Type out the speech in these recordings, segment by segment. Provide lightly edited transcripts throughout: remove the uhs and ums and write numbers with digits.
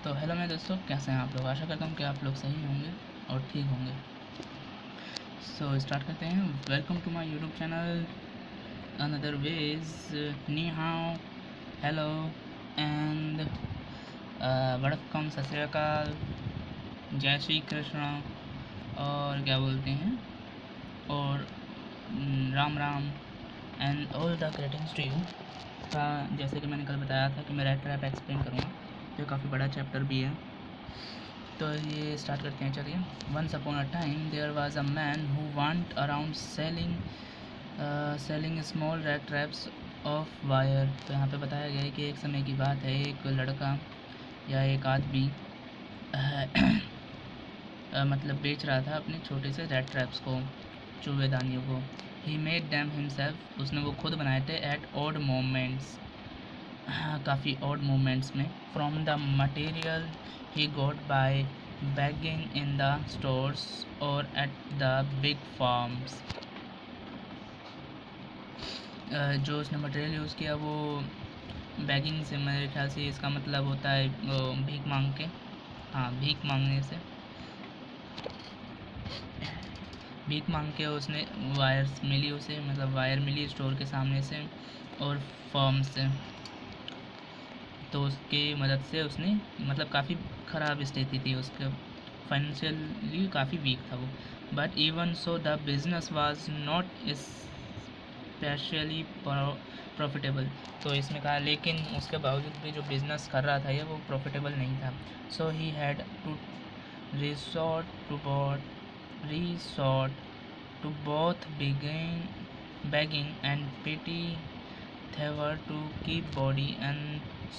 तो हेलो मेरे दोस्तों, कैसे हैं आप लोग। आशा करता हूँ कि आप लोग सही होंगे और ठीक होंगे। सो स्टार्ट करते हैं। Welcome to my YouTube channel another veg. नी हाउ, हेलो एंड वड़क्कम, सत श्री अकाल, जय श्री कृष्ण और क्या बोलते हैं, और Ram Ram and all the greetings to you. जैसे कि मैंने कल बताया था कि मैं रेड ट्रैप एक्सप्लेन करूँगा, जो काफ़ी बड़ा चैप्टर भी है। तो ये स्टार्ट करते हैं, चलिए। Once upon a time there was a man who want around selling small red traps of wire. तो यहाँ पे बताया गया है कि एक समय की बात है, एक लड़का या एक आदमी मतलब बेच रहा था अपने छोटे से रेड ट्रैप्स को, चूहेदानियों को। ही मेड डैम हिमसेल्फ, उसने वो खुद बनाए थे। एट ऑड मोमेंट्स, काफ़ी ऑड मोमेंट्स में। From the material he got by begging in the stores और एट द बिग फार्म्स। जो उसने मटेरियल यूज़ किया वो बैगिंग से, मेरे ख्याल से इसका मतलब होता है भीख मांग के। हाँ, भीख मांगने से, भीख मांग के उसने वायर्स मिली उसे, मतलब वायर मिली स्टोर के सामने से और फर्म से। तो उसकी मदद से उसने, मतलब काफ़ी ख़राब स्थिति थी उसके, फाइनेंशियली काफ़ी वीक था वो। But even so the business was not specially profitable. तो इसमें कहा, लेकिन उसके बावजूद भी जो बिज़नेस कर रहा था ये, वो प्रॉफिटेबल नहीं था। So he had to resort to both begging and petty favor to keep body and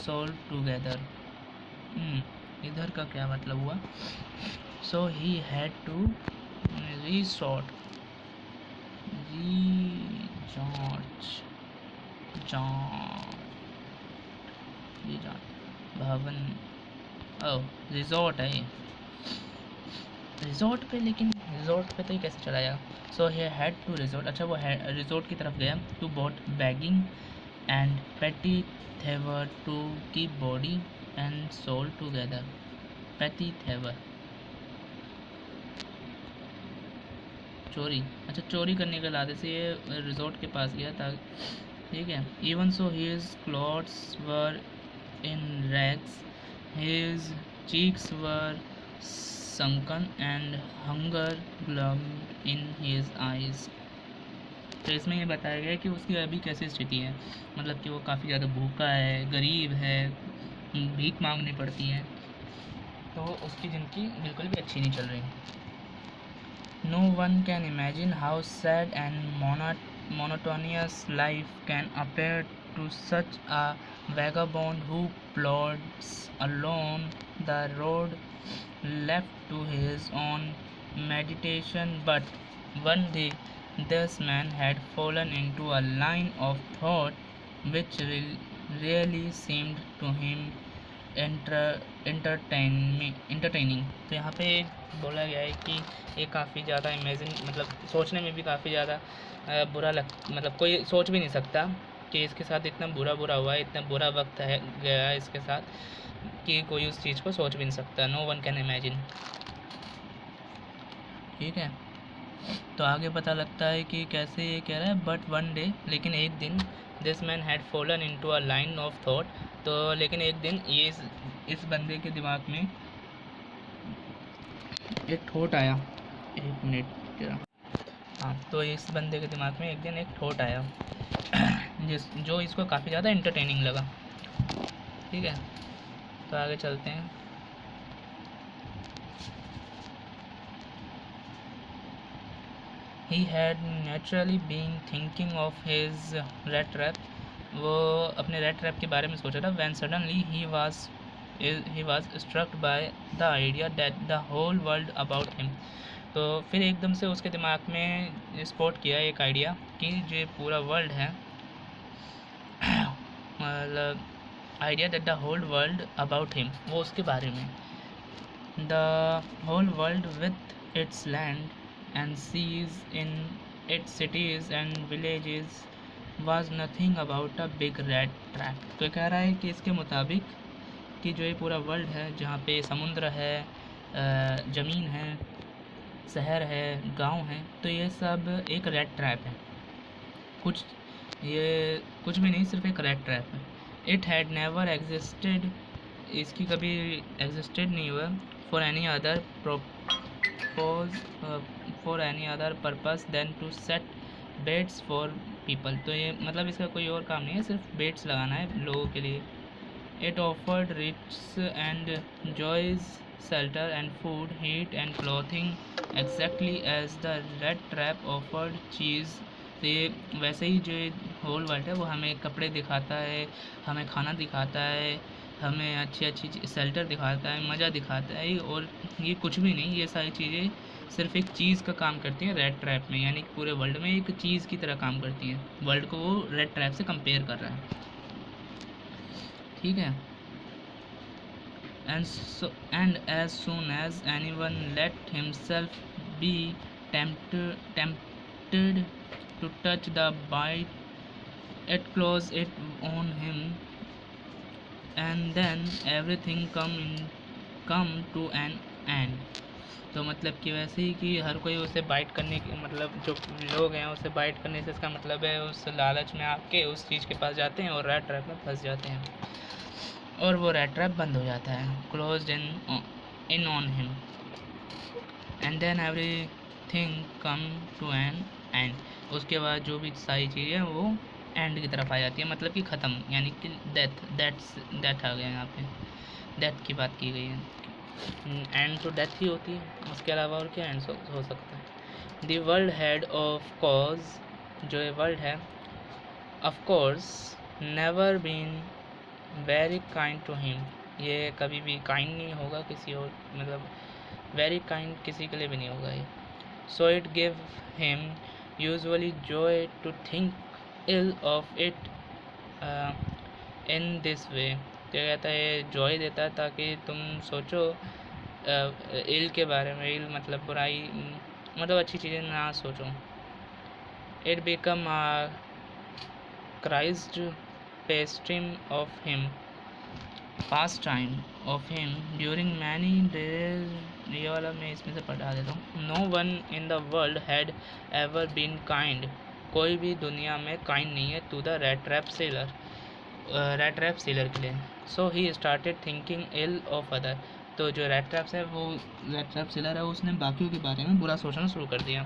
soul together. इधर का क्या मतलब हुआ? So he had to resort भवन, रिजॉर्ट है रिजॉर्ट पे, लेकिन रिजॉर्ट पे तो ही कैसे चला जाएगा। सो ही हैड टू रिजॉर्ट, अच्छा वो रिजॉर्ट की तरफ गया। To bot begging and petty thievery to keep body and soul together. Petty thievery, चोरी, अच्छा चोरी करने के लादे से ये रिजॉर्ट के पास गया था, ठीक है। Even so his clothes were in rags, his cheeks were sunken and hunger glowed in his eyes। तो इसमें ये बताया गया है कि उसकी अभी कैसी स्थिति है, मतलब कि वो काफ़ी ज़्यादा भूखा है, गरीब है, भीख मांगनी पड़ती है, तो उसकी ज़िंदगी बिल्कुल भी अच्छी नहीं चल रही। No one can imagine how sad and monotonous life can appear to such a vagabond who plods along the road left to his own meditation. But one day this man had fallen into a line of thought which really seemed to him entertaining। तो यहाँ पे बोला गया है कि ये काफ़ी ज़्यादा इमेजिन, मतलब सोचने में भी काफ़ी ज़्यादा बुरा मतलब कोई सोच भी नहीं सकता कि इसके साथ इतना बुरा हुआ है, इतना बुरा वक्त है गया है इसके साथ, कि कोई उस चीज़ को सोच भी नहीं सकता। नो वन कैन इमेजिन, ठीक है। तो आगे पता लगता है कि कैसे ये कह रहा है, बट वन डे, लेकिन एक दिन, this man had fallen into a line of thought. तो लेकिन एक दिन ये इस बंदे के दिमाग में एक थॉट आया, एक मिनट जरा, हाँ, तो इस बंदे के दिमाग में एक दिन एक थॉट आया जो इसको काफ़ी ज़्यादा एंटरटेनिंग लगा, ठीक है। तो आगे चलते हैं। He had naturally been thinking of his rat trap, वो अपने rat trap के बारे में सोचा था। When suddenly he was struck by the idea that the whole world about him। तो फिर एकदम से उसके दिमाग में स्पॉट किया एक आइडिया कि जो पूरा वर्ल्ड है, मतलब idea that the whole world about him, वो उसके बारे में। The whole world with its land and seas in its cities and villages was nothing about a big rat trap। तो कह रहा है कि इसके मुताबिक कि जो ये पूरा वर्ल्ड है जहाँ पे समुद्र है, ज़मीन है, शहर है, गांव है, तो ये सब एक रेड ट्रैप है। कुछ ये कुछ भी नहीं, सिर्फ एक रेड ट्रैप है। इट हैड नेवर एग्जिस्टेड, इसकी कभी एग्जिस्टेड नहीं हुआ, for any other propose for any other purpose than to set baits for people. तो ये मतलब इसका कोई और काम नहीं है, सिर्फ बेट्स लगाना है लोगों के लिए। It offered rich and joys shelter and food, heat and clothing exactly as the red trap offered cheese। तो ये वैसे ही जो होल वर्ल्ड है वो हमें कपड़े दिखाता है, हमें खाना दिखाता है, हमें अच्छी अच्छी शेल्टर दिखाता है, मज़ा दिखाता है, और ये कुछ भी नहीं, ये सारी चीज़ें सिर्फ एक चीज़ का काम करती हैं रेड ट्रैप में, यानी पूरे वर्ल्ड में एक चीज़ की तरह काम करती हैं। वर्ल्ड को वो रेड ट्रैप से कंपेयर कर रहा है, ठीक है। And as soon as anyone let himself be tempted to touch the bite, it closed it on him, and then everything come to an end। तो मतलब कि वैसे ही कि हर कोई उसे बाइट करने की, मतलब जो लोग हैं उसे बाइट करने से इसका मतलब है उस लालच में आके उस चीज़ के पास जाते हैं और रेड ट्रैप में फंस जाते हैं, और वो रेड ट्रैप बंद हो जाता है, closed in on him, and then everything come to an end. उसके बाद जो भी सारी चीज़ें वो एंड की तरफ आ जाती है, मतलब कि ख़त्म, यानी कि डेथ आ गया, यहाँ पे डेथ की बात की गई है। एंड तो डेथ ही होती है, उसके अलावा और क्या एंड हो सकता है। The world had of course, जो ये वर्ल्ड है, of course never been very kind to him, ये कभी भी काइंड नहीं होगा किसी और, मतलब वेरी काइंड किसी के लिए भी नहीं होगा ये। So it give him usually joy to think ill of it in this way. क्या कहता है, ये जॉय देता है ताकि तुम सोचो इल के बारे में, इल मतलब बुराई, मतलब अच्छी चीज़ें ना सोचो। It become Christ pastime of him, pastime of him during many days। ये वाला मैं इसमें से पढ़ा देता हूँ। No one in the world had ever been kind, कोई भी दुनिया में काइंड नहीं है to the rat trap seller, rat trap seller के लिए। So he started thinking ill of other, तो जो rat traps है वो rat trap seller है, उसने बाकियों के बारे में बुरा सोचना शुरू कर दिया।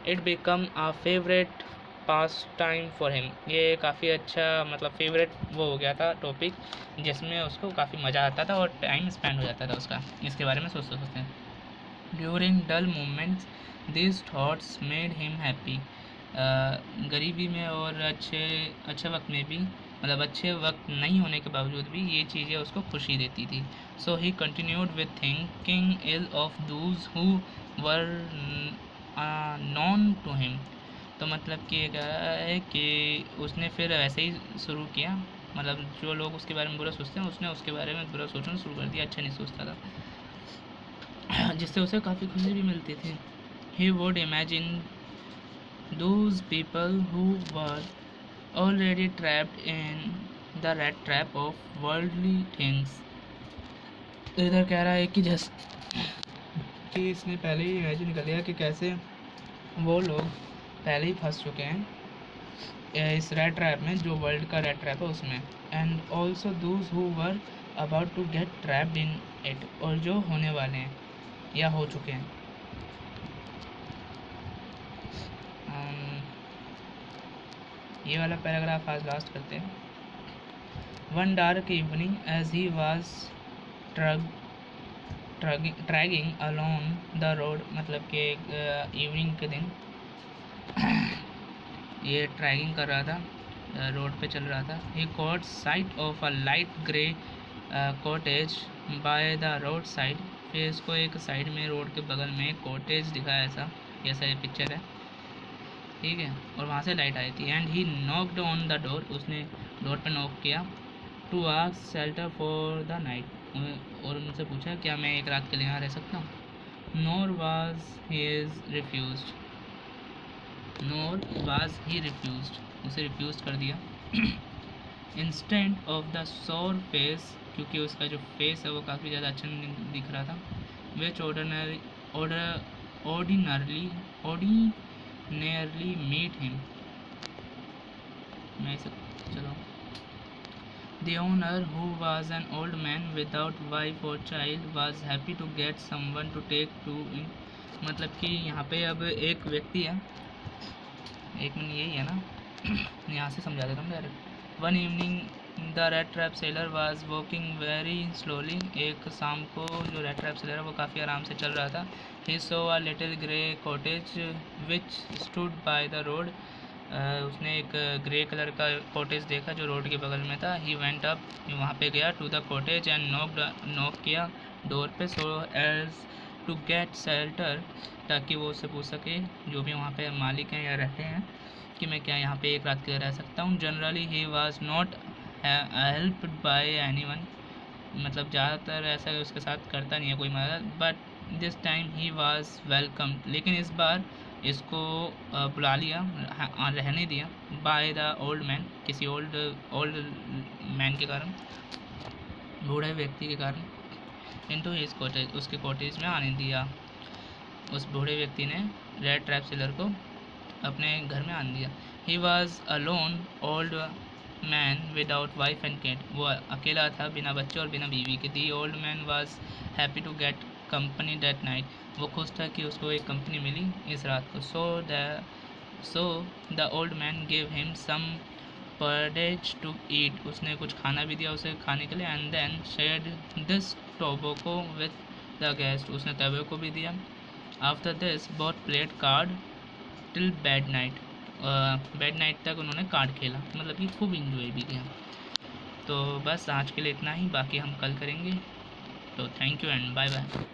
It become a favorite pass time for him, ये काफ़ी अच्छा मतलब फेवरेट वो हो गया था टॉपिक, जिसमें उसको काफ़ी मज़ा आता था और टाइम स्पेंड हो जाता था उसका इसके बारे में सोचते सोचते। During dull moments this thoughts made him happy, गरीबी में और अच्छे वक्त में भी, मतलब अच्छे वक्त नहीं होने के बावजूद भी ये चीज़ें उसको खुशी देती थी। So he continued with thinking ill of those who were known to him. तो मतलब कि ये कह रहा है कि उसने फिर ऐसे ही शुरू किया, मतलब जो लोग उसके बारे में बुरा सोचते हैं उसने उसके बारे में बुरा सोचना शुरू कर दिया, अच्छा नहीं सोचता था, जिससे उसे काफ़ी खुशी भी मिलती थी। He would imagine those people who were already trapped in the red trap of worldly things. तो इधर कह रहा है कि जैसे कि इसने पहले ही इमेजिन कर लिया कि कैसे वो लोग पहले ही फंस चुके हैं इस रेड ट्रैप में, जो वर्ल्ड का रेड ट्रैप है उसमें। And also those who were about to get trapped in it, और जो होने वाले हैं या हो चुके हैं। ये वाला पैराग्राफ आज लास्ट करते हैं। One dark evening as he was trudging alone the road, मतलब कि इवनिंग के दिन ये ट्रैकिंग कर रहा था, रोड पे चल रहा था। He caught sight of a light grey cottage by the road side, फिर इसको एक साइड में रोड के बगल में एक कॉटेज दिखा, ऐसा जैसा ये पिक्चर है, ठीक है, और वहाँ से लाइट आई थी। And he knocked on the door, उसने डोर पे नॉक किया। To ask shelter for the night, और उनसे पूछा क्या मैं एक रात के लिए यहाँ रह सकता हूँ। Nor was he refused, nor was he refused, उसे रिफ्यूज कर दिया। Instant of the sour face, क्योंकि उसका जो फेस है वो काफ़ी ज़्यादा अच्छा नहीं दिख रहा था, विच ऑर्डिनरली मीट हिम, मैं इसे चलो, the owner, who was an old man without wife or child, was happy to get someone to take to in, मतलब कि यहाँ पे अब एक व्यक्ति है, एक मिनट यही है ना यहाँ से समझा देता हूँ direct. One evening the red trap seller was walking very slowly, एक शाम को जो रेड ट्रैप सेलर है वो काफ़ी आराम से चल रहा था। He saw a little grey cottage which stood by the road, उसने एक ग्रे कलर का कॉटेज देखा जो रोड के बगल में था। ही वेंट अप, वहाँ पे गया, to the cottage and knock किया डोर पे, so as to get shelter, ताकि वो उससे पूछ सके जो भी वहाँ पे मालिक हैं या रहते हैं कि मैं क्या यहाँ पे एक रात के लिए रह सकता हूँ। Generally he was not helped bye anyone, मतलब ज़्यादातर ऐसा उसके साथ करता नहीं है कोई मदद, but this time he was welcome, लेकिन इस बार इसको बुला लिया, रहने दिया, बाय द ओल्ड मैन, किसी ओल्ड मैन के कारण, बूढ़े व्यक्ति के कारण, इनटू हिज कॉटेज, उसके कॉटेज में आने दिया। उस बूढ़े व्यक्ति ने रेड ट्रैप सेलर को अपने घर में आने दिया। He was alone old man without wife and kid, वो अकेला था बिना बच्चे और बिना बीवी के। The old man was happy to get company that night, वो खुश था कि उसको एक कंपनी मिली इस रात को। So the old man give him some porridge to eat, उसने कुछ खाना भी दिया उसे खाने के लिए। And then shared this tobacco with the guest, उसने टोबैको भी दिया। After this both played card till bed night तक उन्होंने कार्ड खेला, मतलब कि खूब इंजॉय भी किया। तो बस आज के लिए इतना ही, बाकी हम कल करेंगे। तो thank you and bye bye.